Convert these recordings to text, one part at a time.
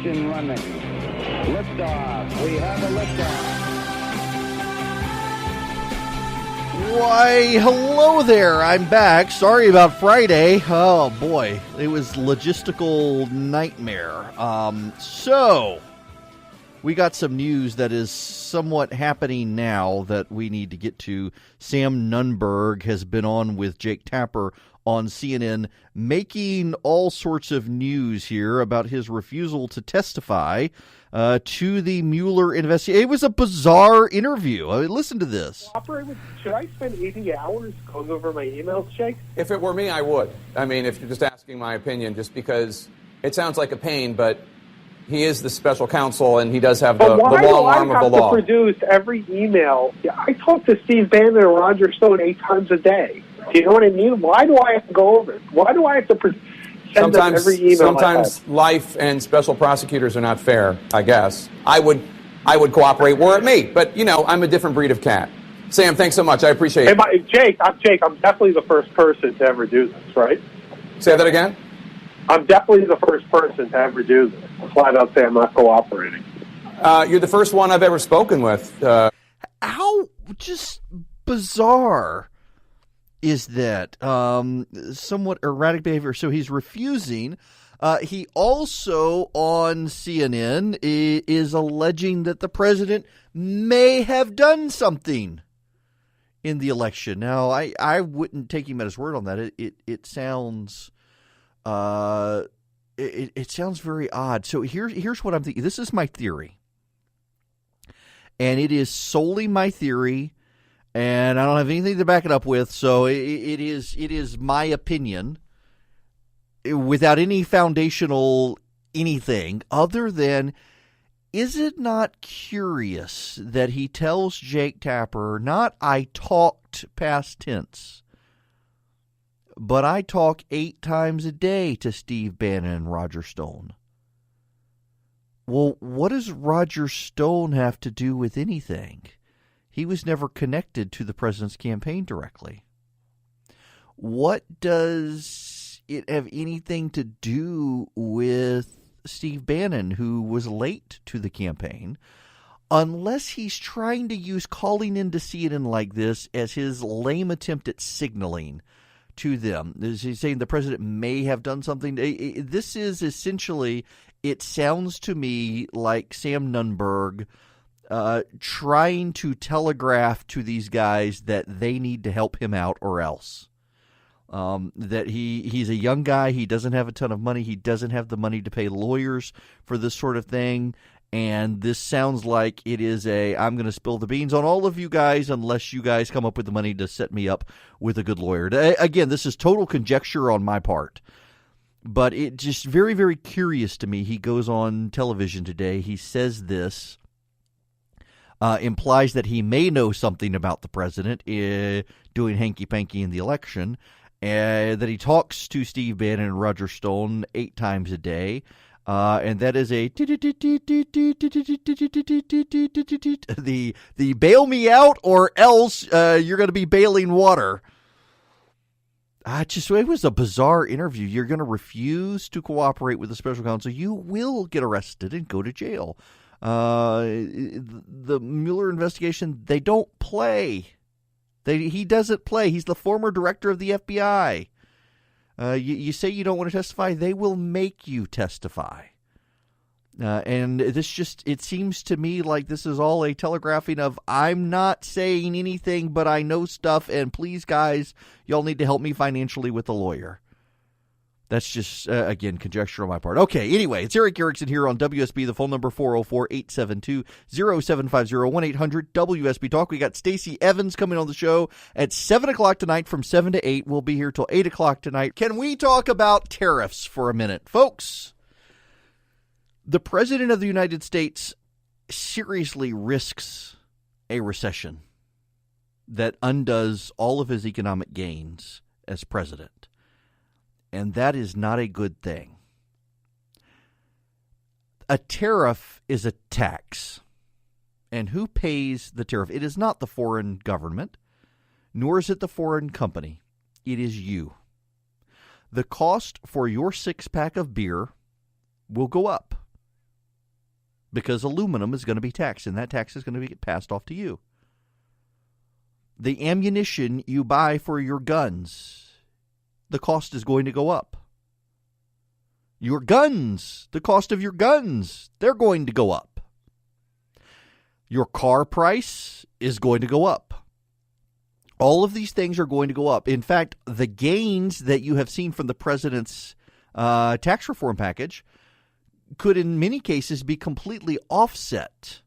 Ignition running. Liftoff. We have a liftoff. Why, hello there. I'm back. Sorry about Friday. Oh, boy. It was logistical nightmare. So, we got some news that is somewhat happening now that we need to get to. Sam Nunberg has been on with Jake Tapper on CNN, making all sorts of news here about his refusal to testify to the Mueller investigation. It was a bizarre interview. I mean, listen to this. Should I spend 80 hours going over my emails, Jake? If it were me, I would. I mean, if you're just asking my opinion, just because it sounds like a pain, but he is the special counsel, and he does have the long arm of the law. Why do I have to produce every email? I talk to Steve Bannon and Roger Stone 8 times a day. Do you know what I mean? Why do I have to go over it? Why do I have to send them every email? Sometimes life and special prosecutors are not fair, I guess. I would cooperate were it me, but, you know, I'm a different breed of cat. Sam, thanks so much. I appreciate it. Jake, I'm definitely the first person to ever do this, right? Say that again? I'm definitely the first person to ever do this. Flat out say I'm not cooperating. You're the first one I've ever spoken with. How just bizarre is that? Somewhat erratic behavior. So he's refusing. He also, on CNN, is alleging that the president may have done something in the election. Now, I wouldn't take him at his word on that. It sounds it sounds very odd. So here's what I'm thinking. This is my theory, and it is solely my theory, and I don't have anything to back it up with. So it is my opinion without any foundational anything other than, is it not curious that he tells Jake Tapper, not I talked past tense, but I talk 8 times a day to Steve Bannon and Roger Stone. Well, what does Roger Stone have to do with anything? He was never connected to the president's campaign directly. What does it have anything to do with Steve Bannon, who was late to the campaign, unless he's trying to use calling in to CNN like this as his lame attempt at signaling to them? Is he saying the president may have done something? This is essentially, it sounds to me like Sam Nunberg trying to telegraph to these guys that they need to help him out or else. That he's a young guy. He doesn't have a ton of money. He doesn't have the money to pay lawyers for this sort of thing. And this sounds like it is I'm going to spill the beans on all of you guys unless you guys come up with the money to set me up with a good lawyer. Again, this is total conjecture on my part. But it just very, very curious to me. He goes on television today. He says this. Implies that he may know something about the president doing hanky-panky in the election. That he talks to Steve Bannon and Roger Stone 8 times a day, and that is the bail me out or else you're going to be bailing water. It was a bizarre interview. You're going to refuse to cooperate with the special counsel. You will get arrested and go to jail. The Mueller investigation, they don't play. He doesn't play. He's the former director of the FBI. You say you don't want to testify, they will make you testify. And it seems to me like this is all a telegraphing of, I'm not saying anything, but I know stuff, and please, guys, y'all need to help me financially with a lawyer. That's just, again, conjecture on my part. Okay, anyway, it's Erick Erickson here on WSB. The phone number 404-872-0750, 1-800-WSB Talk. We got Stacey Evans coming on the show at 7 o'clock tonight from 7 to 8. We'll be here till 8 o'clock tonight. Can we talk about tariffs for a minute? Folks, the President of the United States seriously risks a recession that undoes all of his economic gains as president. And that is not a good thing. A tariff is a tax. And who pays the tariff? It is not the foreign government, nor is it the foreign company. It is you. The cost for your 6-pack of beer will go up because aluminum is going to be taxed, and that tax is going to be passed off to you. The ammunition you buy for your guns, the cost is going to go up. Your guns, the cost of your guns, they're going to go up. Your car price is going to go up. All of these things are going to go up. In fact, the gains that you have seen from the president's tax reform package could in many cases be completely offset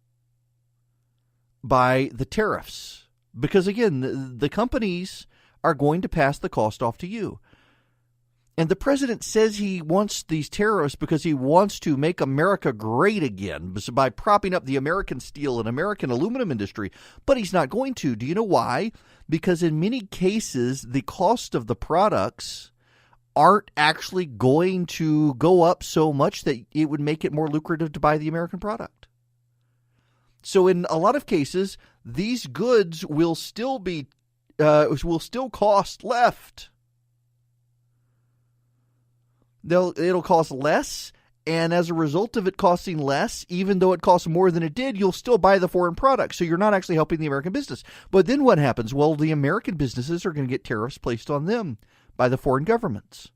by the tariffs. Because again, the companies are going to pass the cost off to you. And the president says he wants these tariffs because he wants to make America great again by propping up the American steel and American aluminum industry. But he's not going to. Do you know why? Because in many cases, the cost of the products aren't actually going to go up so much that it would make it more lucrative to buy the American product. So in a lot of cases, these goods will still cost left. It'll cost less, and as a result of it costing less, even though it costs more than it did, you'll still buy the foreign product. So you're not actually helping the American business. But then what happens? Well, the American businesses are going to get tariffs placed on them by the foreign governments.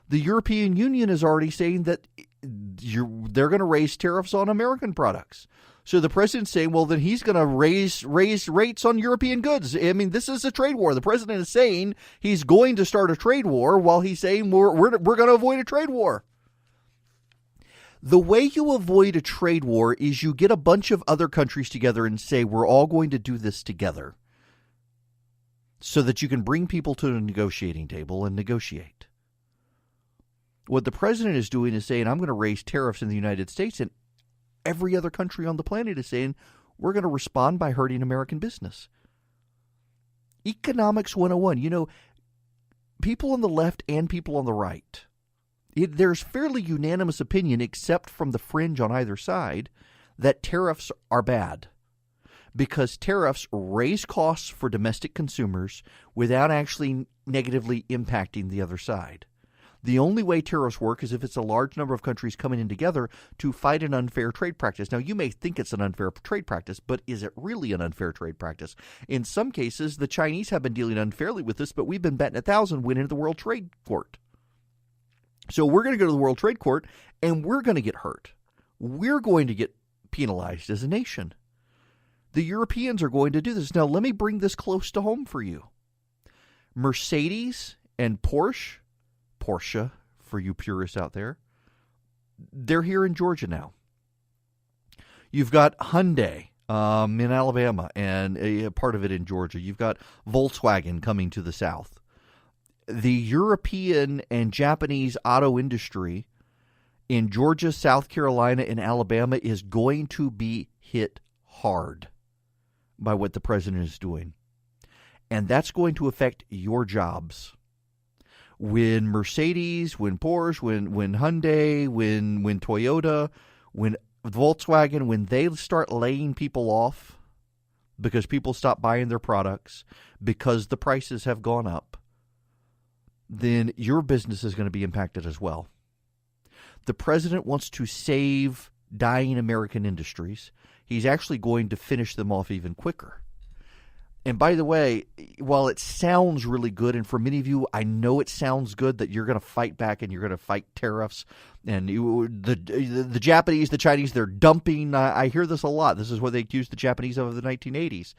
The European Union is already saying that they're going to raise tariffs on American products. So the president's saying, well, then he's going to raise rates on European goods. I mean, this is a trade war. The president is saying he's going to start a trade war while he's saying we're going to avoid a trade war. The way you avoid a trade war is you get a bunch of other countries together and say, we're all going to do this together so that you can bring people to the negotiating table and negotiate. What the president is doing is saying, I'm going to raise tariffs in the United States, and every other country on the planet is saying, we're going to respond by hurting American business. Economics 101. You know, people on the left and people on the right, there's fairly unanimous opinion, except from the fringe on either side, that tariffs are bad. Because tariffs raise costs for domestic consumers without actually negatively impacting the other side. The only way tariffs work is if it's a large number of countries coming in together to fight an unfair trade practice. Now, you may think it's an unfair trade practice, but is it really an unfair trade practice? In some cases, the Chinese have been dealing unfairly with this, but we've been betting 1,000 win into the World Trade Court. So we're going to go to the World Trade Court, and we're going to get hurt. We're going to get penalized as a nation. The Europeans are going to do this. Now, let me bring this close to home for you. Mercedes and Porsche for you purists out there, they're here in Georgia now. You've got Hyundai in Alabama and a part of it in Georgia. You've got Volkswagen coming to the south. The European and Japanese auto industry in Georgia, South Carolina, and Alabama is going to be hit hard by what the president is doing. And that's going to affect your jobs. When Mercedes, when Porsche, when Hyundai, when Toyota, when Volkswagen, when they start laying people off because people stop buying their products because the prices have gone up, then your business is going to be impacted as well. The president wants to save dying American industries. He's actually going to finish them off even quicker. And by the way, while it sounds really good, and for many of you, I know it sounds good that you're going to fight back and you're going to fight tariffs, and the Japanese, the Chinese, they're dumping. I hear this a lot. This is what they accused the Japanese of the 1980s.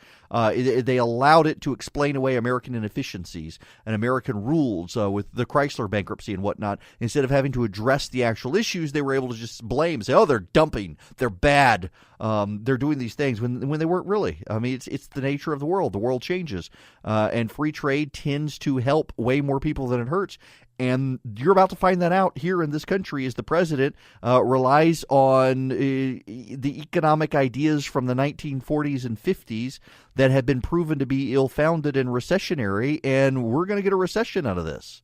They allowed it to explain away American inefficiencies and American rules with the Chrysler bankruptcy and whatnot. Instead of having to address the actual issues, they were able to just blame, say, oh, they're dumping, they're bad, they're doing these things when they weren't really. I mean, it's the nature of the world. The world changes, and free trade tends to help way more people than it hurts. And you're about to find that out here in this country as the president relies on the economic ideas from the 1940s and 50s that have been proven to be ill-founded and recessionary, and we're going to get a recession out of this.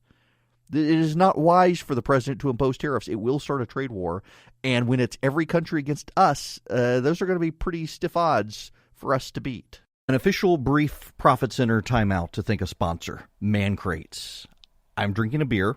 It is not wise for the president to impose tariffs. It will start a trade war, and when it's every country against us, those are going to be pretty stiff odds for us to beat. An official brief Profit Center timeout to thank a sponsor, Man Crates. I'm drinking a beer,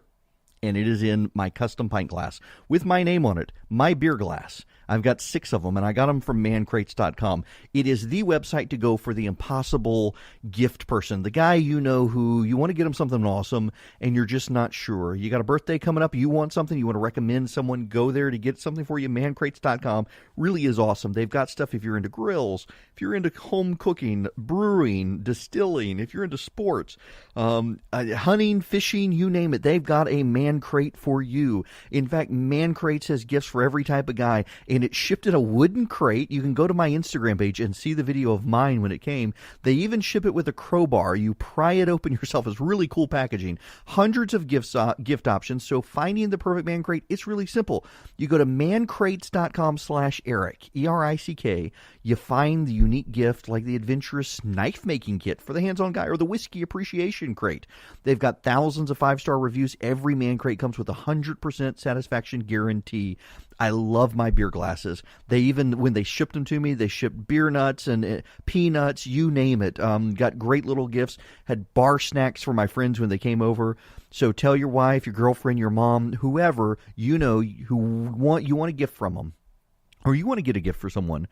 and it is in my custom pint glass with my name on it, my beer glass. I've got 6 of them, and I got them from mancrates.com. It is the website to go for the impossible gift person, the guy who you want to get him something awesome, and you're just not sure. You got a birthday coming up, you want something, you want to recommend someone go there to get something for you. Mancrates.com really is awesome. They've got stuff if you're into grills, if you're into home cooking, brewing, distilling, if you're into sports, hunting, fishing, you name it. They've got a Man Crate for you. In fact, Man Crates has gifts for every type of guy, and it's shipped in a wooden crate. You can go to my Instagram page and see the video of mine when it came. They even ship it with a crowbar. You pry it open yourself. It's really cool packaging. Hundreds of gift options, so finding the perfect Man Crate, it's really simple. You go to mancrates.com/Erick, ERICK. You find the unique gift like the adventurous knife-making kit for the hands-on guy or the whiskey appreciation crate. They've got thousands of 5-star reviews. Every Man Crate comes with a 100% satisfaction guarantee. I love my beer glasses. They even, when they shipped them to me, they shipped beer nuts and peanuts, you name it. Got great little gifts. Had bar snacks for my friends when they came over. So tell your wife, your girlfriend, your mom, whoever you want a gift from them, or you want to get a gift for someone.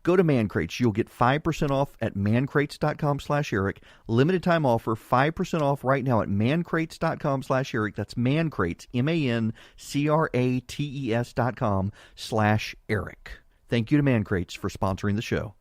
Go to Man Crates. You'll get 5% off at mancrates.com/Erick. Limited time offer, 5% off right now at mancrates.com/Erick. That's Man Crates, mancrates.com/Erick. Thank you to Man Crates for sponsoring the show.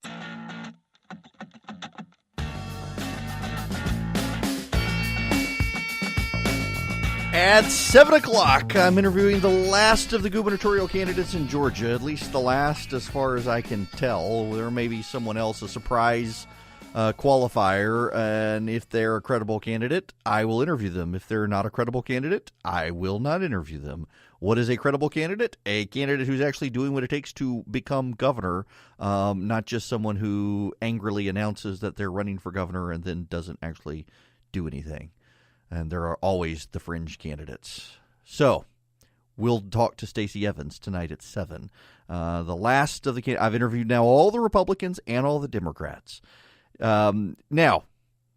At 7 o'clock, I'm interviewing the last of the gubernatorial candidates in Georgia, at least the last as far as I can tell. There may be someone else, a surprise qualifier, and if they're a credible candidate, I will interview them. If they're not a credible candidate, I will not interview them. What is a credible candidate? A candidate who's actually doing what it takes to become governor, not just someone who angrily announces that they're running for governor and then doesn't actually do anything. And there are always the fringe candidates. So we'll talk to Stacey Evans tonight at 7. The last of the I've interviewed now all the Republicans and all the Democrats. Now,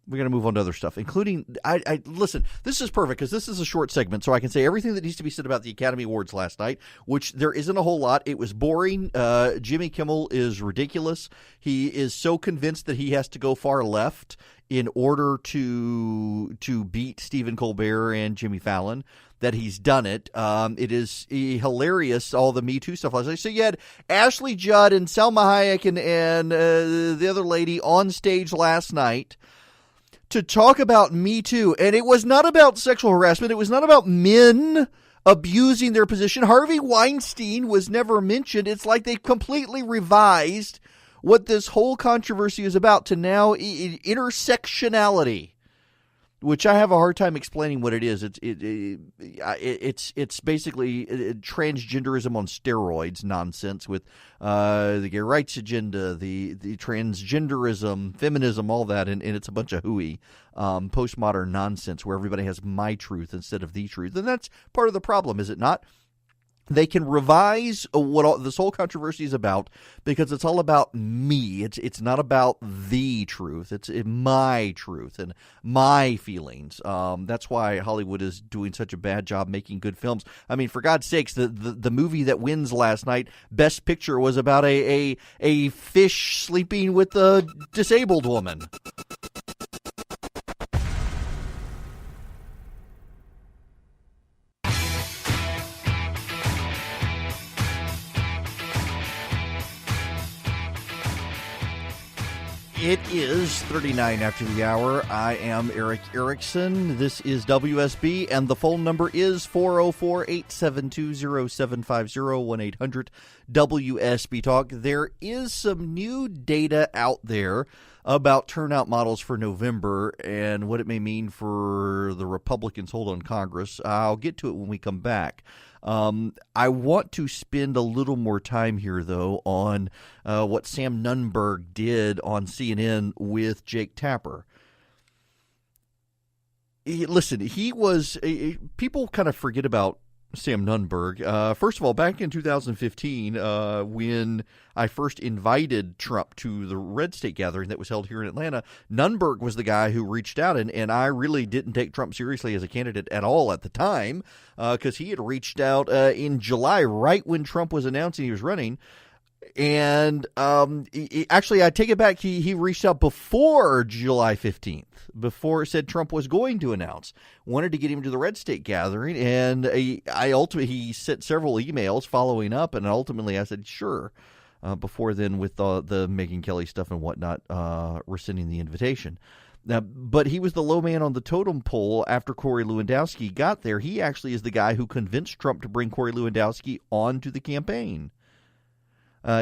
we're going to move on to other stuff, including, listen, this is perfect because this is a short segment, so I can say everything that needs to be said about the Academy Awards last night, which there isn't a whole lot. It was boring. Jimmy Kimmel is ridiculous. He is so convinced that he has to go far left in order to beat Stephen Colbert and Jimmy Fallon, that he's done it. It is hilarious, all the Me Too stuff last night. So you had Ashley Judd and Selma Hayek and the other lady on stage last night to talk about Me Too. And it was not about sexual harassment. It was not about men abusing their position. Harvey Weinstein was never mentioned. It's like they completely revised what this whole controversy is about to now intersectionality, which I have a hard time explaining what it is. It's basically transgenderism on steroids nonsense with the gay rights agenda, the transgenderism, feminism, all that, and it's a bunch of hooey postmodern nonsense where everybody has my truth instead of the truth, and that's part of the problem, is it not? They can revise what this whole controversy is about because it's all about me. It's not about the truth. It's my truth and my feelings. That's why Hollywood is doing such a bad job making good films. I mean, for God's sakes, the movie that wins last night, Best Picture, was about a fish sleeping with a disabled woman. It is 39 after the hour. I am Erick Erickson. This is WSB, and the phone number is 404-872-0750, 1-800-WSB Talk. There is some new data out there about turnout models for November and what it may mean for the Republicans' hold on Congress. I'll get to it when we come back. I want to spend a little more time here, though, on what Sam Nunberg did on CNN with Jake Tapper. Listen, he was people kind of forget about Sam Nunberg. First of all, back in 2015, when I first invited Trump to the Red State gathering that was held here in Atlanta, Nunberg was the guy who reached out, and I really didn't take Trump seriously as a candidate at all at the time, because he had reached out in July, right when Trump was announcing he was running. And actually, I take it back. He reached out before July 15th, before it said Trump was going to announce. Wanted to get him to the Red State gathering, and he sent several emails following up, and ultimately I said sure. Before then, with the Megyn Kelly stuff and whatnot, rescinding the invitation. But he was the low man on the totem pole after Corey Lewandowski got there. He actually is the guy who convinced Trump to bring Corey Lewandowski onto the campaign.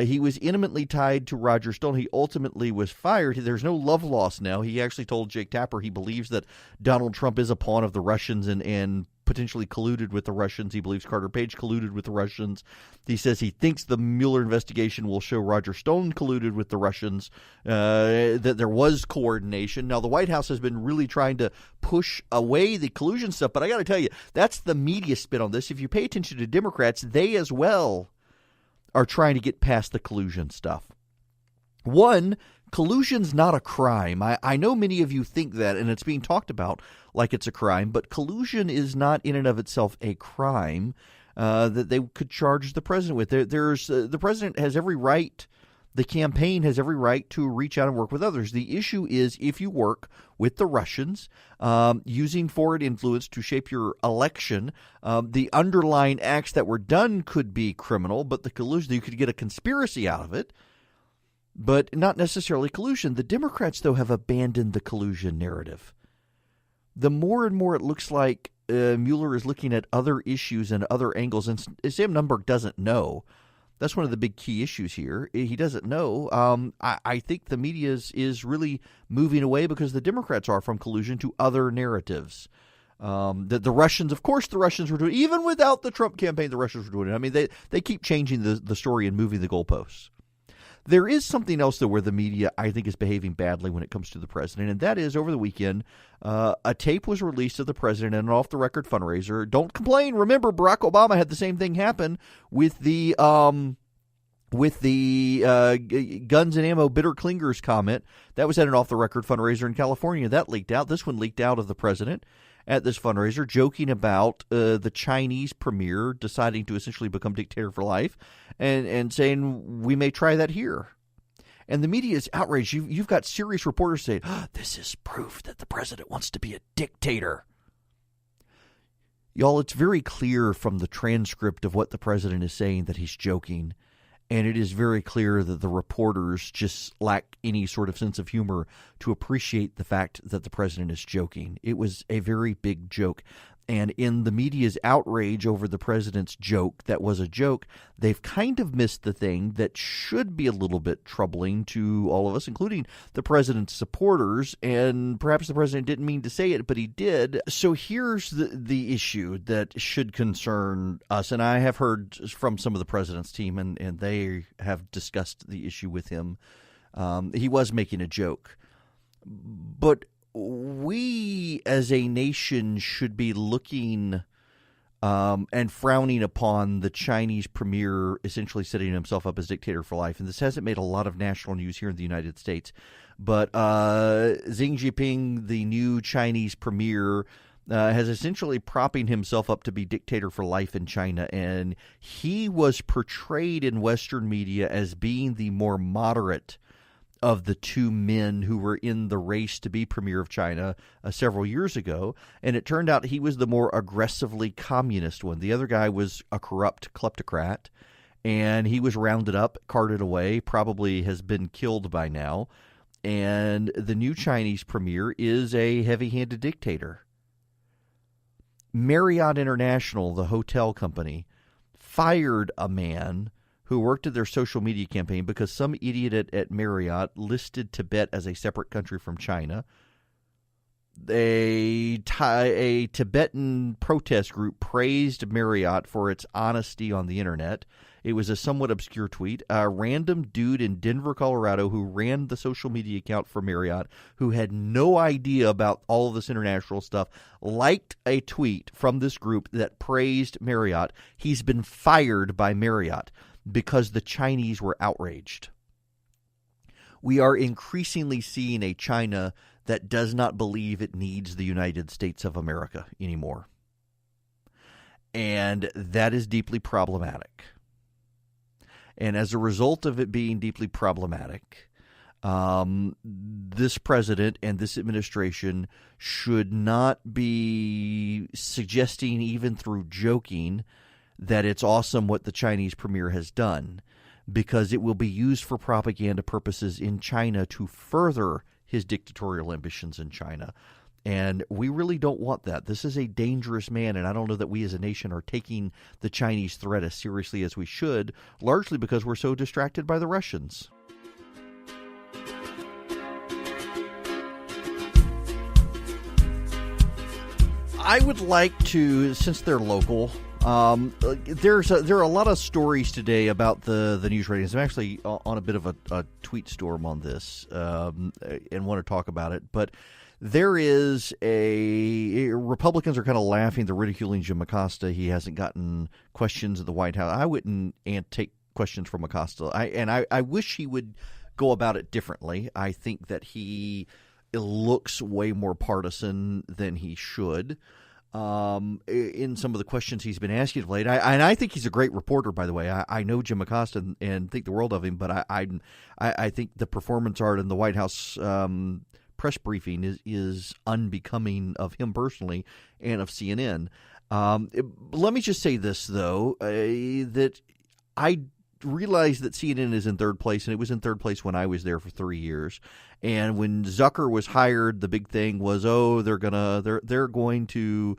He was intimately tied to Roger Stone. He ultimately was fired. There's no love lost now. He actually told Jake Tapper he believes that Donald Trump is a pawn of the Russians and potentially colluded with the Russians. He believes Carter Page colluded with the Russians. He says he thinks the Mueller investigation will show Roger Stone colluded with the Russians, that there was coordination. Now, the White House has been really trying to push away the collusion stuff, but I got to tell you, that's the media spin on this. If you pay attention to Democrats, they as well are trying to get past the collusion stuff. One, collusion's not a crime. I know many of you think that, and it's being talked about like it's a crime, but collusion is not in and of itself a crime that they could charge the president with. The president has every right, the campaign has every right to reach out and work with others. The issue is if you work with the Russians, using foreign influence to shape your election, the underlying acts that were done could be criminal, but the collusion, you could get a conspiracy out of it, but not necessarily collusion. The Democrats, though, have abandoned the collusion narrative. The more and more it looks like Mueller is looking at other issues and other angles, and Sam Nunberg doesn't know. That's one of the big key issues here. He doesn't know. I think the media is really moving away because the Democrats are from collusion to other narratives. The Russians, of course, the Russians were doing it. Even without the Trump campaign, the Russians were doing it. I mean, they keep changing the story and moving the goalposts. There is something else, though, where the media, I think, is behaving badly when it comes to the president, and that is over the weekend, a tape was released of the president in an off-the-record fundraiser. Don't complain. Remember, Barack Obama had the same thing happen with the guns and ammo bitter clingers comment. That was at an off-the-record fundraiser in California. That leaked out. This one leaked out of the president at this fundraiser, joking about the Chinese premier deciding to essentially become dictator for life and saying, we may try that here. And the media is outraged. You've got serious reporters saying, this is proof that the president wants to be a dictator. Y'all, it's very clear from the transcript of what the president is saying that he's joking. And it is very clear that the reporters just lack any sort of sense of humor to appreciate the fact that the president is joking. It was a very big joke. And in the media's outrage over the president's joke that was a joke, they've kind of missed the thing that should be a little bit troubling to all of us, including the president's supporters. And perhaps the president didn't mean to say it, but he did. So here's the issue that should concern us. And I have heard from some of the president's team, and they have discussed the issue with him. He was making a joke. But we as a nation should be looking and frowning upon the Chinese premier essentially setting himself up as dictator for life. And this hasn't made a lot of national news here in the United States. But Xi Jinping, the new Chinese premier, has essentially propping himself up to be dictator for life in China. And he was portrayed in Western media as being the more moderate of the two men who were in the race to be premier of China several years ago. And it turned out he was the more aggressively communist one. The other guy was a corrupt kleptocrat, and he was rounded up, carted away, probably has been killed by now. And the new Chinese premier is a heavy-handed dictator. Marriott International, the hotel company, fired a man who worked at their social media campaign because some idiot at Marriott listed Tibet as a separate country from China. A Tibetan protest group praised Marriott for its honesty on the internet. It was a somewhat obscure tweet. A random dude in Denver, Colorado, who ran the social media account for Marriott, who had no idea about all of this international stuff, liked a tweet from this group that praised Marriott. He's been fired by Marriott because the Chinese were outraged. We are increasingly seeing a China that does not believe it needs the United States of America anymore. And that is deeply problematic. And as a result of it being deeply problematic, this president and this administration should not be suggesting, even through joking, that it's awesome what the Chinese premier has done, because it will be used for propaganda purposes in China to further his dictatorial ambitions in China. And we really don't want that. This is a dangerous man, and I don't know that we as a nation are taking the Chinese threat as seriously as we should, largely because we're so distracted by the Russians. I would like to, since they're local, there are a lot of stories today about the news ratings. I'm actually on a bit of a tweet storm on this and want to talk about it. But there is Republicans are kind of laughing. They're ridiculing Jim Acosta. He hasn't gotten questions at the White House. I wouldn't take questions from Acosta. I wish he would go about it differently. I think that he looks way more partisan than he should in some of the questions he's been asking of late. I think he's a great reporter, by the way. I know Jim Acosta and think the world of him, but I think the performance art in the White House press briefing is unbecoming of him personally and of CNN. Let me just say this, though, that I realize that CNN is in third place, and it was in third place when I was there for 3 years. And when Zucker was hired, the big thing was, they're going to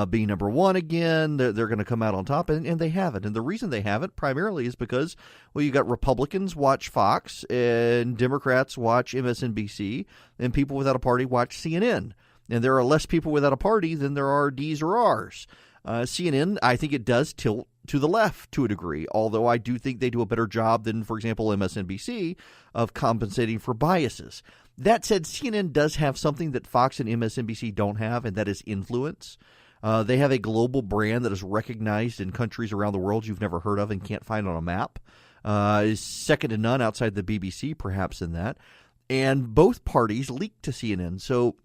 be number one again. They're going to come out on top, and they haven't. And the reason they haven't primarily is because, well, you got Republicans watch Fox, and Democrats watch MSNBC, and people without a party watch CNN. And there are less people without a party than there are D's or R's. CNN, I think it does tilt to the left to a degree, although I do think they do a better job than, for example, MSNBC of compensating for biases. That said, CNN does have something that Fox and MSNBC don't have, and that is influence. They have a global brand that is recognized in countries around the world you've never heard of and can't find on a map. Is second to none outside the BBC, perhaps, in that. And both parties leaked to CNN. So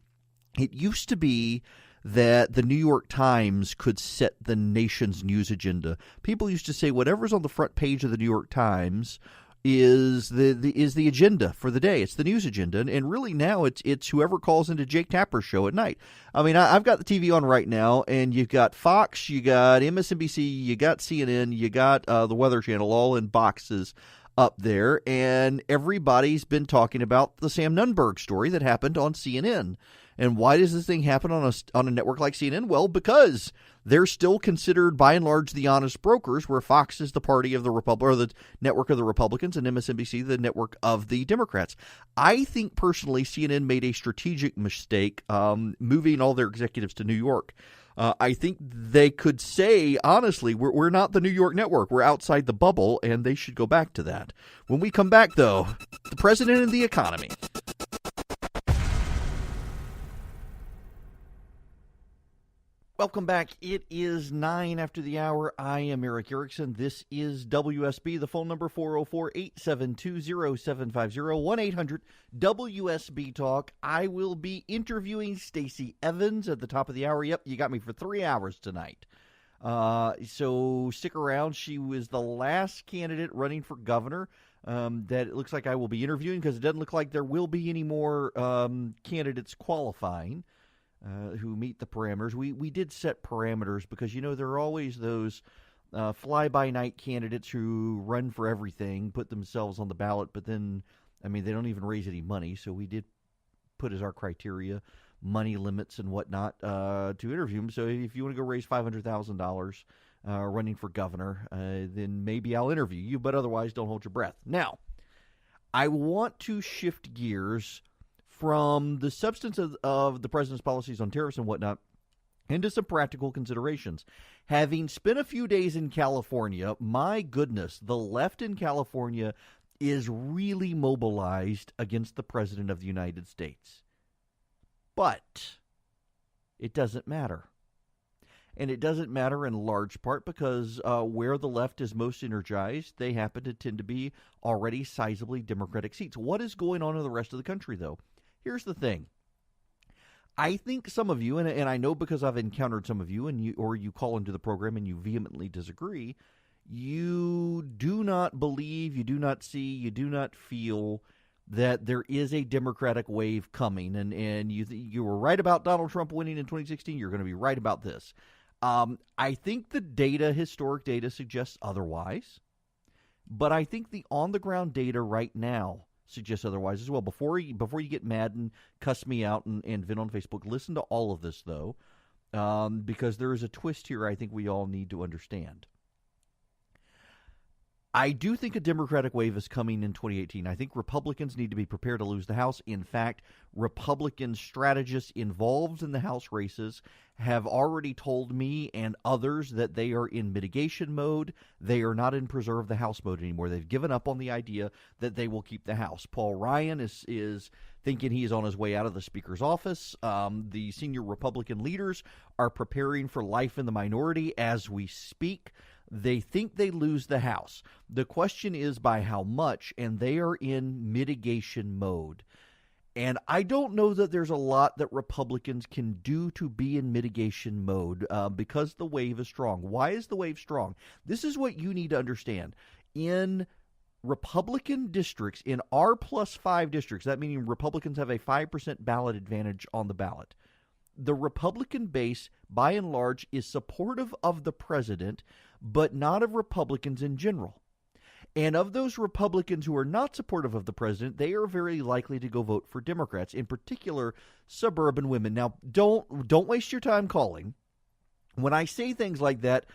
it used to be that the New York Times could set the nation's news agenda. People used to say whatever's on the front page of the New York Times is the agenda for the day. It's the news agenda, and really now it's whoever calls into Jake Tapper's show at night. I mean, I've got the TV on right now, and you've got Fox, you got MSNBC, you got CNN, you got the Weather Channel, all in boxes up there, and everybody's been talking about the Sam Nunberg story that happened on CNN. And why does this thing happen on a network like CNN? Well, because they're still considered, by and large, the honest brokers, where Fox is the party of the or the network of the Republicans, and MSNBC the network of the Democrats. I think personally, CNN made a strategic mistake moving all their executives to New York. I think they could say, honestly, we're not the New York network. We're outside the bubble, and they should go back to that. When we come back, though, the president and the economy. Welcome back. It is 9 after the hour. I am Erick Erickson. This is WSB. The phone number 404-872-0750, 1-800-WSB-TALK. I will be interviewing Stacey Evans at the top of the hour. Yep, you got me for 3 hours tonight. So stick around. She was the last candidate running for governor that it looks like I will be interviewing, because it doesn't look like there will be any more candidates qualifying who meet the parameters. We did set parameters because, there are always those fly-by-night candidates who run for everything, put themselves on the ballot, but then, they don't even raise any money. So we did put as our criteria money limits and whatnot to interview them. So if you want to go raise $500,000 running for governor, then maybe I'll interview you, but otherwise don't hold your breath. Now, I want to shift gears from the substance of the president's policies on tariffs and whatnot into some practical considerations. Having spent a few days in California, my goodness, the left in California is really mobilized against the president of the United States. But it doesn't matter. And it doesn't matter in large part because where the left is most energized, they happen to tend to be already sizably Democratic seats. What is going on in the rest of the country, though? Here's the thing. I think some of you, and I know because I've encountered some of you, and you call into the program and you vehemently disagree, you do not believe, you do not see, you do not feel that there is a Democratic wave coming, and you were right about Donald Trump winning in 2016, you're going to be right about this. I think the data, historic data, suggests otherwise, but I think the on-the-ground data right now suggests otherwise as well. Before you get mad and cuss me out and vent on Facebook, listen to all of this, though, because there is a twist here I think we all need to understand. I do think a Democratic wave is coming in 2018. I think Republicans need to be prepared to lose the House. In fact, Republican strategists involved in the House races have already told me and others that they are in mitigation mode. They are not in preserve the House mode anymore. They've given up on the idea that they will keep the House. Paul Ryan is thinking he is on his way out of the Speaker's office. The senior Republican leaders are preparing for life in the minority as we speak. They think they lose the House. The question is by how much, and they are in mitigation mode. And I don't know that there's a lot that Republicans can do to be in mitigation mode because the wave is strong. Why is the wave strong? This is what you need to understand. In Republican districts, in R+5 districts, that meaning Republicans have a 5% ballot advantage on the ballot. The Republican base, by and large, is supportive of the president, but not of Republicans in general. And of those Republicans who are not supportive of the president, they are very likely to go vote for Democrats, in particular suburban women. Now, don't waste your time calling. When I say things like that,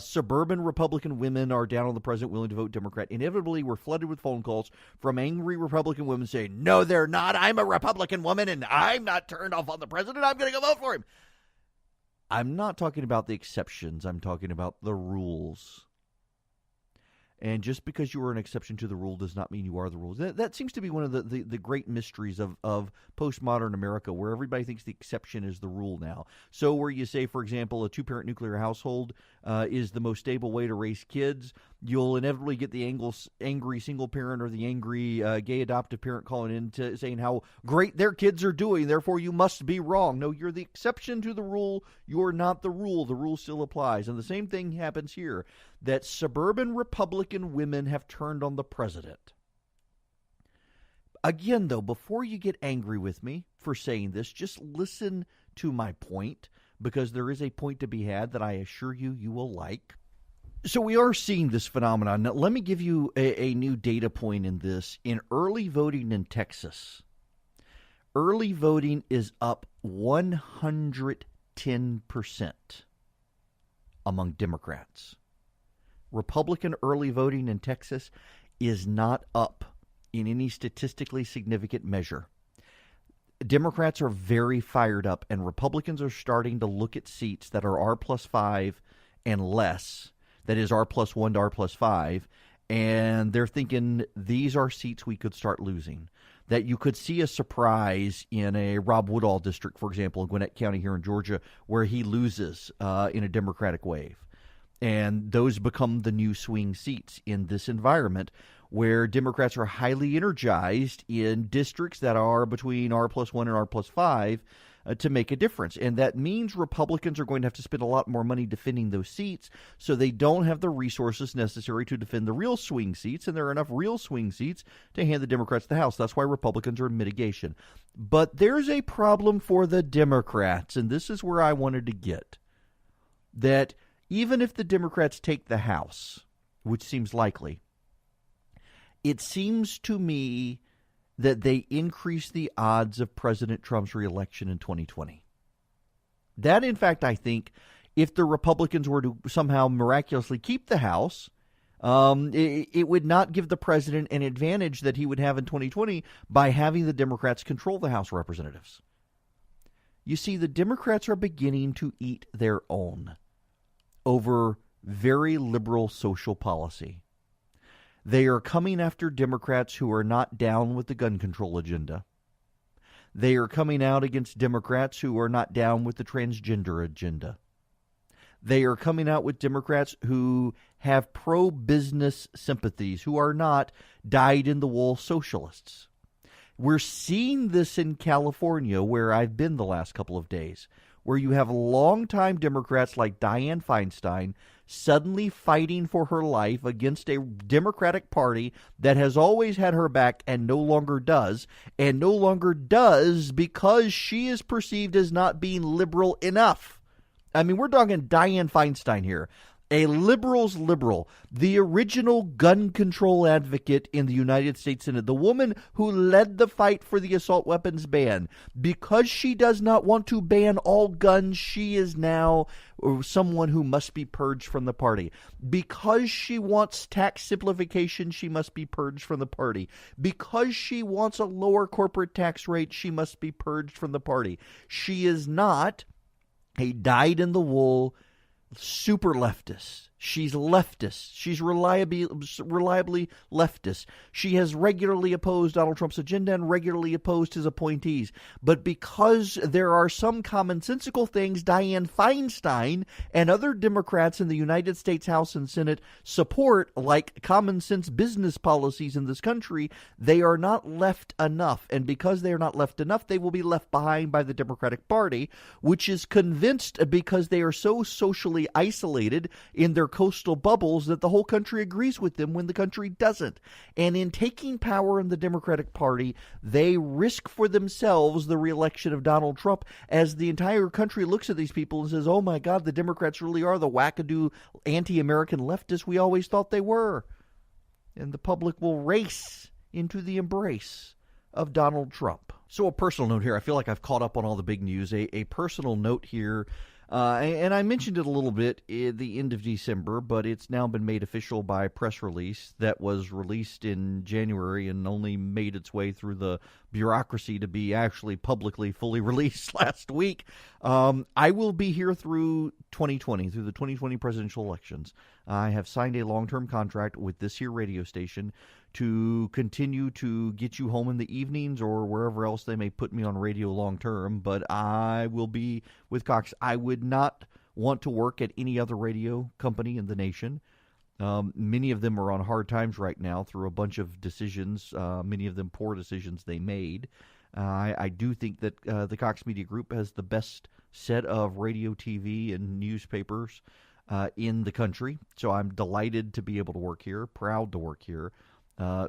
suburban Republican women are down on the president, willing to vote Democrat. Inevitably, we're flooded with phone calls from angry Republican women saying, no, they're not. I'm a Republican woman, and I'm not turned off on the president. I'm going to go vote for him. I'm not talking about the exceptions. I'm talking about the rules. And just because you are an exception to the rule does not mean you are the rules. That seems to be one of the great mysteries of postmodern America, where everybody thinks the exception is the rule now. So where you say, for example, a two-parent nuclear household is the most stable way to raise kids, you'll inevitably get the angry single parent or the angry gay adoptive parent calling in to saying how great their kids are doing, therefore you must be wrong. No, you're the exception to the rule. You're not the rule. The rule still applies. And the same thing happens here, that suburban Republican women have turned on the president. Again, though, before you get angry with me for saying this, just listen to my point, because there is a point to be had that I assure you will like. So we are seeing this phenomenon. Now, let me give you a new data point in this. In early voting in Texas, early voting is up 110% among Democrats. Republican early voting in Texas is not up in any statistically significant measure. Democrats are very fired up, and Republicans are starting to look at seats that are R+5 and less, that is R+1 to R+5, and they're thinking these are seats we could start losing. That you could see a surprise in a Rob Woodall district, for example, in Gwinnett County here in Georgia, where he loses in a Democratic wave. And those become the new swing seats in this environment where Democrats are highly energized in districts that are between R+1 and R+5 to make a difference. And that means Republicans are going to have to spend a lot more money defending those seats, so they don't have the resources necessary to defend the real swing seats, and there are enough real swing seats to hand the Democrats the House. That's why Republicans are in mitigation. But there's a problem for the Democrats, and this is where I wanted to get, that even if the Democrats take the House, which seems likely, it seems to me that they increase the odds of President Trump's reelection in 2020. That, in fact, I think, if the Republicans were to somehow miraculously keep the House, it would not give the president an advantage that he would have in 2020 by having the Democrats control the House of Representatives. You see, the Democrats are beginning to eat their own over very liberal social policy. They are coming after Democrats who are not down with the gun control agenda. They are coming out against Democrats who are not down with the transgender agenda. They are coming out with Democrats who have pro-business sympathies, who are not dyed-in-the-wool socialists. We're seeing this in California, where I've been the last couple of days, where you have longtime Democrats like Dianne Feinstein suddenly fighting for her life against a Democratic Party that has always had her back and no longer does because she is perceived as not being liberal enough. I mean, we're talking Dianne Feinstein here. A liberal's liberal, the original gun control advocate in the United States Senate, the woman who led the fight for the assault weapons ban. Because she does not want to ban all guns, she is now someone who must be purged from the party. Because she wants tax simplification, she must be purged from the party. Because she wants a lower corporate tax rate, she must be purged from the party. She is not a dyed-in-the-wool super leftist. She's leftist. She's reliably leftist. She has regularly opposed Donald Trump's agenda and regularly opposed his appointees. But because there are some commonsensical things Dianne Feinstein and other Democrats in the United States House and Senate support, like common sense business policies in this country, they are not left enough. And because they are not left enough, they will be left behind by the Democratic Party, which is convinced, because they are so socially isolated in their coastal bubbles, that the whole country agrees with them when the country doesn't. And in taking power in the Democratic Party, they risk for themselves the reelection of Donald Trump, as the entire country looks at these people and says, oh my God, the Democrats really are the wackadoo anti-American leftists we always thought they were. And the public will race into the embrace of Donald Trump. So a personal note here. I feel like I've caught up on all the big news. A personal note here. And I mentioned it a little bit at the end of December, but it's now been made official by press release that was released in January and only made its way through the bureaucracy to be actually publicly fully released last week. I will be here through 2020, through the 2020 presidential elections. I have signed a long-term contract with this here radio station to continue to get you home in the evenings or wherever else they may put me on radio long term, but I will be with Cox. I would not want to work at any other radio company in the nation. Many of them are on hard times right now through a bunch of decisions, many of them poor decisions they made. I do think that the Cox Media Group has the best set of radio, TV, and newspapers in the country, so I'm delighted to be able to work here, proud to work here.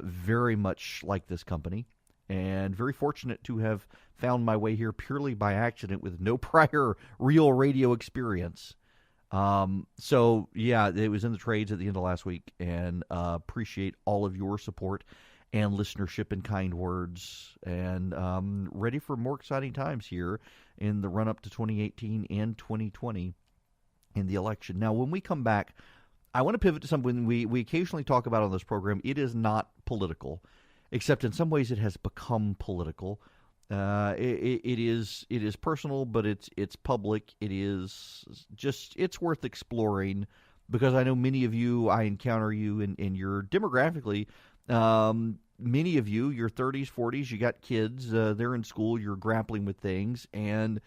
Very much like this company, and very fortunate to have found my way here purely by accident with no prior real radio experience. So, yeah, it was in the trades at the end of last week, and appreciate all of your support and listenership and kind words, and ready for more exciting times here in the run-up to 2018 and 2020 in the election. Now, when we come back, I want to pivot to something we occasionally talk about on this program. It is not political, except in some ways it has become political. It is personal, but it's public. It is just, it's worth exploring, because I know many of you, I encounter you, and you're demographically, many of you, you're 30s, 40s, you got kids, they're in school, you're grappling with things, and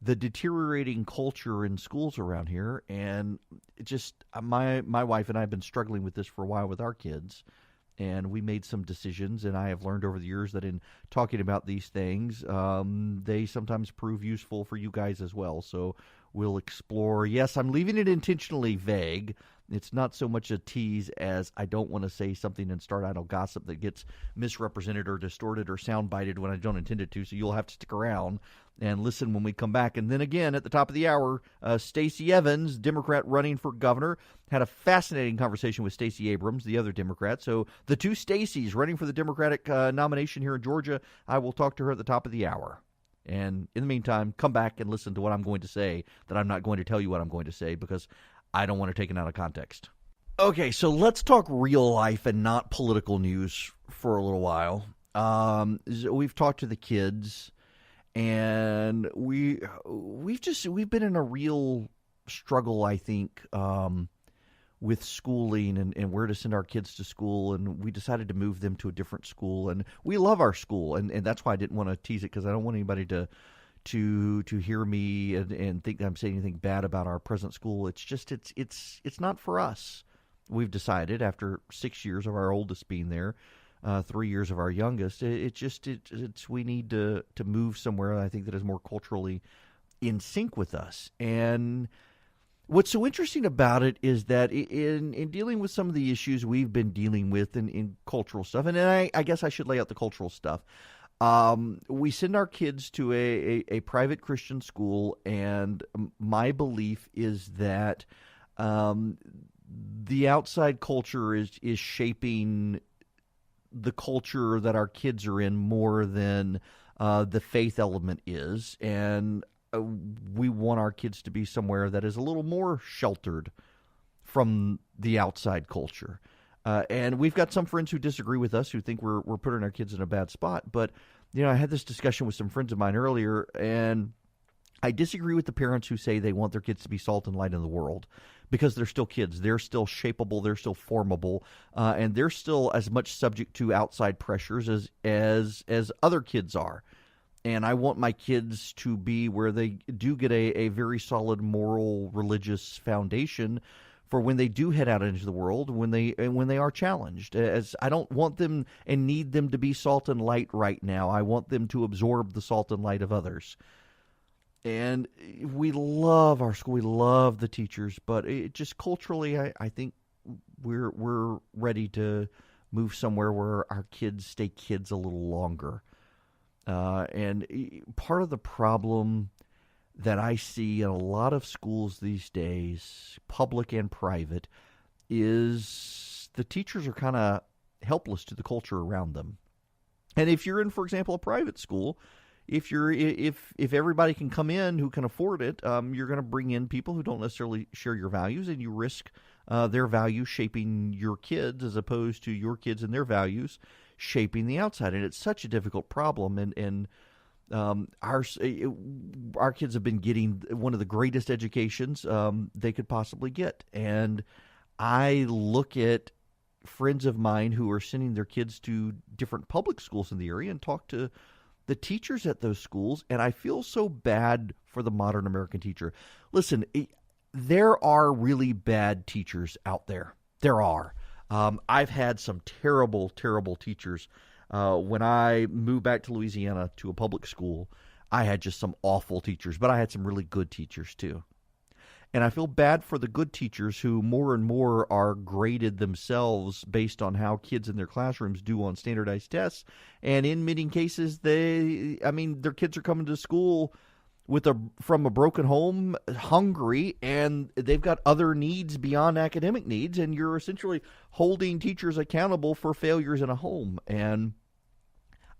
the deteriorating culture in schools around here, and it just, my wife and I have been struggling with this for a while with our kids, and we made some decisions, and I have learned over the years that in talking about these things, they sometimes prove useful for you guys as well. So we'll explore. Yes, I'm leaving it intentionally vague. It's not so much a tease as I don't want to say something and start idle gossip that gets misrepresented or distorted or soundbited when I don't intend it to. So you'll have to stick around and listen when we come back. And then again, at the top of the hour, Stacey Evans, Democrat running for governor, had a fascinating conversation with Stacey Abrams, the other Democrat. So the two Staceys running for the Democratic nomination here in Georgia, I will talk to her at the top of the hour. And in the meantime, come back and listen to what I'm going to say, that I'm not going to tell you what I'm going to say, because I don't want to take it out of context. Okay, so let's talk real life and not political news for a little while. We've talked to the kids, and we've been in a real struggle, I think, with schooling and where to send our kids to school, and we decided to move them to a different school, and we love our school, and that's why I didn't want to tease it, because I don't want anybody to hear me and think that I'm saying anything bad about our present school. It's just it's not for us. We've decided after 6 years of our oldest being there, 3 years of our youngest, we need to move somewhere I think that is more culturally in sync with us. And what's so interesting about it is that in dealing with some of the issues we've been dealing with in cultural stuff, and I guess I should lay out the cultural stuff. We send our kids to a private Christian school, and my belief is that the outside culture is shaping the culture that our kids are in more than the faith element is, and we want our kids to be somewhere that is a little more sheltered from the outside culture. And we've got some friends who disagree with us, who think we're putting our kids in a bad spot. But, I had this discussion with some friends of mine earlier, and I disagree with the parents who say they want their kids to be salt and light in the world, because they're still kids. They're still shapeable. They're still formable. And they're still as much subject to outside pressures as other kids are. And I want my kids to be where they do get a very solid moral, religious foundation for when they do head out into the world, when they are challenged. As I don't want them and need them to be salt and light right now. I want them to absorb the salt and light of others. And we love our school. We love the teachers, but it just culturally, I think we're ready to move somewhere where our kids stay kids a little longer. And part of the problem that I see in a lot of schools these days, public and private, is the teachers are kind of helpless to the culture around them. And if you're in, for example, a private school, if everybody can come in who can afford it, you're going to bring in people who don't necessarily share your values, and you risk their values shaping your kids as opposed to your kids and their values shaping the outside. And it's such a difficult problem. And our kids have been getting one of the greatest educations they could possibly get. And I look at friends of mine who are sending their kids to different public schools in the area and talk to the teachers at those schools, and I feel so bad for the modern American teacher. Listen, there are really bad teachers out there. There are. I've had some terrible, terrible teachers. When I moved back to Louisiana to a public school, I had just some awful teachers, but I had some really good teachers too. And I feel bad for the good teachers who more and more are graded themselves based on how kids in their classrooms do on standardized tests. And in many cases, their kids are coming to school from a broken home, hungry, and they've got other needs beyond academic needs. And you're essentially holding teachers accountable for failures in a home. And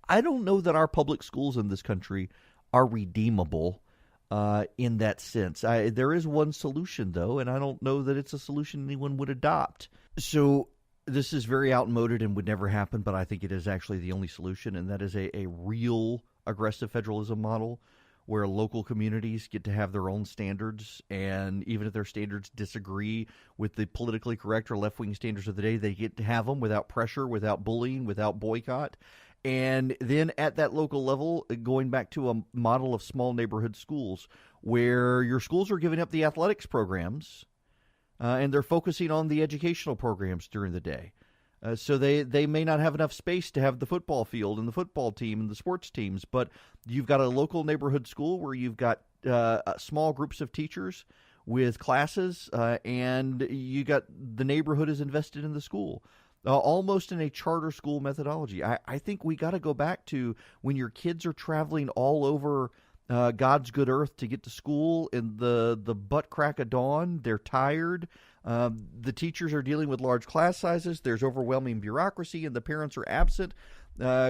I don't know that our public schools in this country are redeemable in that sense. There is one solution, though, and I don't know that it's a solution anyone would adopt. So this is very outmoded and would never happen, but I think it is actually the only solution, and that is a real aggressive federalism model where local communities get to have their own standards, and even if their standards disagree with the politically correct or left-wing standards of the day, they get to have them without pressure, without bullying, without boycott. And then at that local level, going back to a model of small neighborhood schools where your schools are giving up the athletics programs and they're focusing on the educational programs during the day. So they may not have enough space to have the football field and the football team and the sports teams, but you've got a local neighborhood school where you've got small groups of teachers with classes and you got the neighborhood is invested in the school. Almost in a charter school methodology. I think we got to go back to when your kids are traveling all over God's good earth to get to school in the butt crack of dawn. They're tired. The teachers are dealing with large class sizes. There's overwhelming bureaucracy, and the parents are absent.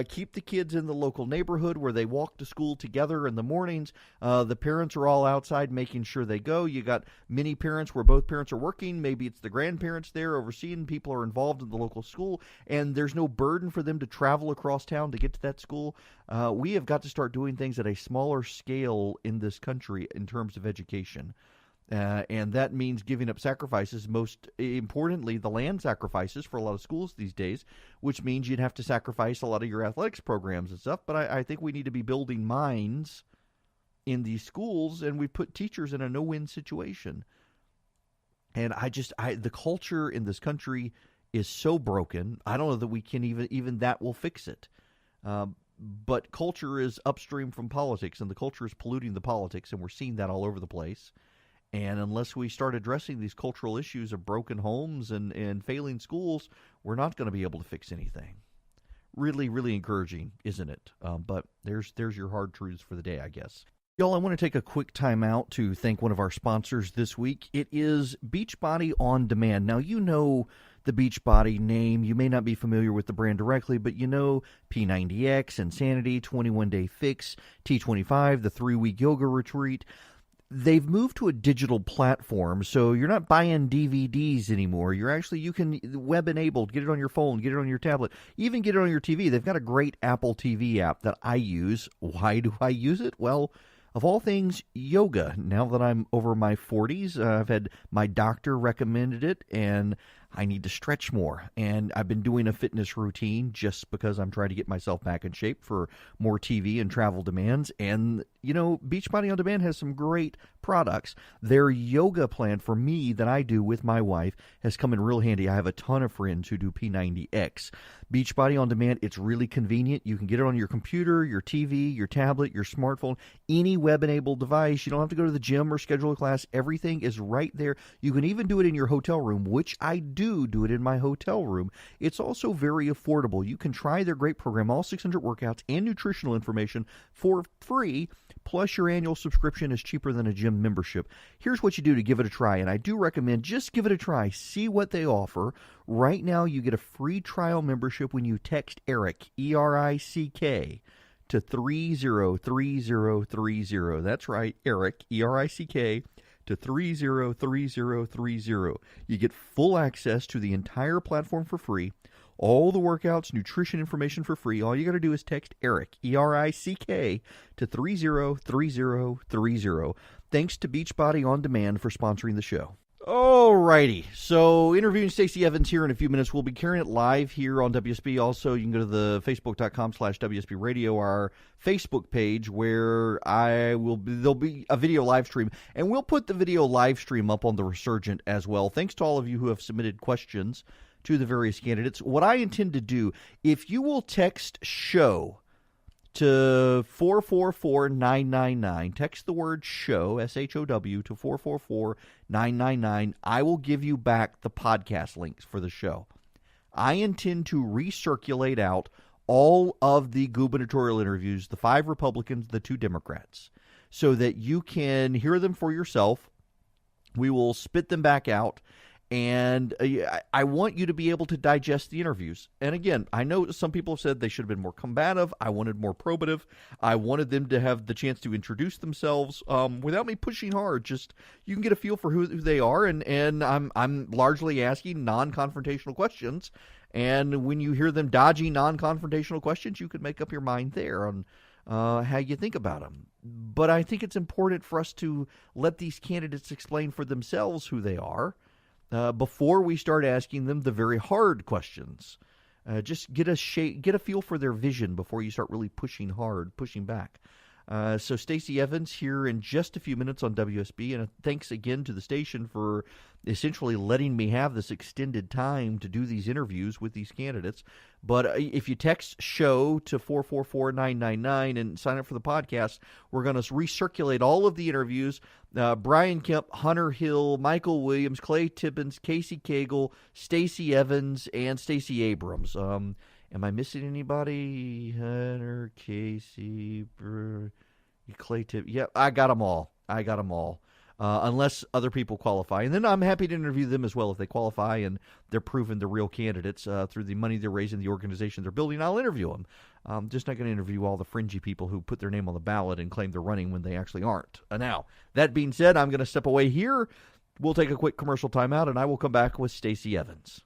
Keep the kids in the local neighborhood where they walk to school together in the mornings. The parents are all outside making sure they go. You got many parents where both parents are working. Maybe it's the grandparents there overseeing. People are involved in the local school, and there's no burden for them to travel across town to get to that school. We have got to start doing things at a smaller scale in this country in terms of education. And that means giving up sacrifices, most importantly, the land sacrifices for a lot of schools these days, which means you'd have to sacrifice a lot of your athletics programs and stuff. But I think we need to be building minds in these schools, and we put teachers in a no-win situation. And the culture in this country is so broken, I don't know that we can even that will fix it. But culture is upstream from politics, and the culture is polluting the politics, and we're seeing that all over the place. And unless we start addressing these cultural issues of broken homes and failing schools, we're not going to be able to fix anything. Really, really encouraging, isn't it? But there's your hard truths for the day, I guess. Y'all, I want to take a quick time out to thank one of our sponsors this week. It is Beachbody On Demand. Now, you know the Beachbody name. You may not be familiar with the brand directly, but you know P90X, Insanity, 21-Day Fix, T25, the 3-week yoga retreat. They've moved to a digital platform, so you're not buying DVDs anymore. You can web-enabled, get it on your phone, get it on your tablet, even get it on your TV. They've got a great Apple TV app that I use. Why do I use it? Well, of all things, yoga. Now that I'm over my 40s, I've had my doctor recommended it, and I need to stretch more. And I've been doing a fitness routine just because I'm trying to get myself back in shape for more TV and travel demands. And, you know, Beachbody On Demand has some great products. Their yoga plan for me that I do with my wife has come in real handy. I have a ton of friends who do P90X. Beachbody On Demand, it's really convenient. You can get it on your computer, your TV, your tablet, your smartphone, any web-enabled device. You don't have to go to the gym or schedule a class. Everything is right there. You can even do it in your hotel room, which I do it in my hotel room. It's also very affordable. You can try their great program, all 600 workouts and nutritional information for free, plus your annual subscription is cheaper than a gym membership. Here's what you do to give it a try, and I do recommend just give it a try. See what they offer. Right now, you get a free trial membership when you text Erick, E-R-I-C-K, to 303030. That's right, Erick, E-R-I-C-K, to 303030. You get full access to the entire platform for free. All the workouts, nutrition information for free. All you got to do is text Erick, E-R-I-C-K, to 303030. Thanks to Beachbody On Demand for sponsoring the show. Alrighty, so interviewing Stacey Evans here in a few minutes. We'll be carrying it live here on WSB. Also, you can go to the facebook.com/WSB Radio, our Facebook page, where there'll be a video live stream, and we'll put the video live stream up on the Resurgent as well. Thanks to all of you who have submitted questions to the various candidates. What I intend to do, if you will text SHOW to 444999, text the word SHOW, S-H-O-W, to 444999, I will give you back the podcast links for the show. I intend to recirculate out all of the gubernatorial interviews, the 5 Republicans, the 2 Democrats, so that you can hear them for yourself. We will spit them back out. And I want you to be able to digest the interviews. And again, I know some people have said they should have been more combative. I wanted more probative. I wanted them to have the chance to introduce themselves without me pushing hard. Just you can get a feel for who they are. And I'm largely asking non-confrontational questions. And when you hear them dodging non-confrontational questions, you could make up your mind there on how you think about them. But I think it's important for us to let these candidates explain for themselves who they are. Before we start asking them the very hard questions. Just get a feel for their vision before you start really pushing back. So Stacey Evans here in just a few minutes on WSB, and thanks again to the station for essentially letting me have this extended time to do these interviews with these candidates. But if you text SHOW to 444999 and sign up for the podcast, we're going to recirculate all of the interviews. Brian Kemp, Hunter Hill, Michael Williams, Clay Tippins, Casey Cagle, Stacey Evans, and Stacey Abrams. Am I missing anybody? Hunter, Casey, Clay Tippins. Yeah, I got them all. Unless other people qualify. And then I'm happy to interview them as well if they qualify and they're proven the real candidates through the money they're raising, the organization they're building. I'll interview them. I'm just not going to interview all the fringy people who put their name on the ballot and claim they're running when they actually aren't. Now, that being said, I'm going to step away here. We'll take a quick commercial timeout, and I will come back with Stacey Evans.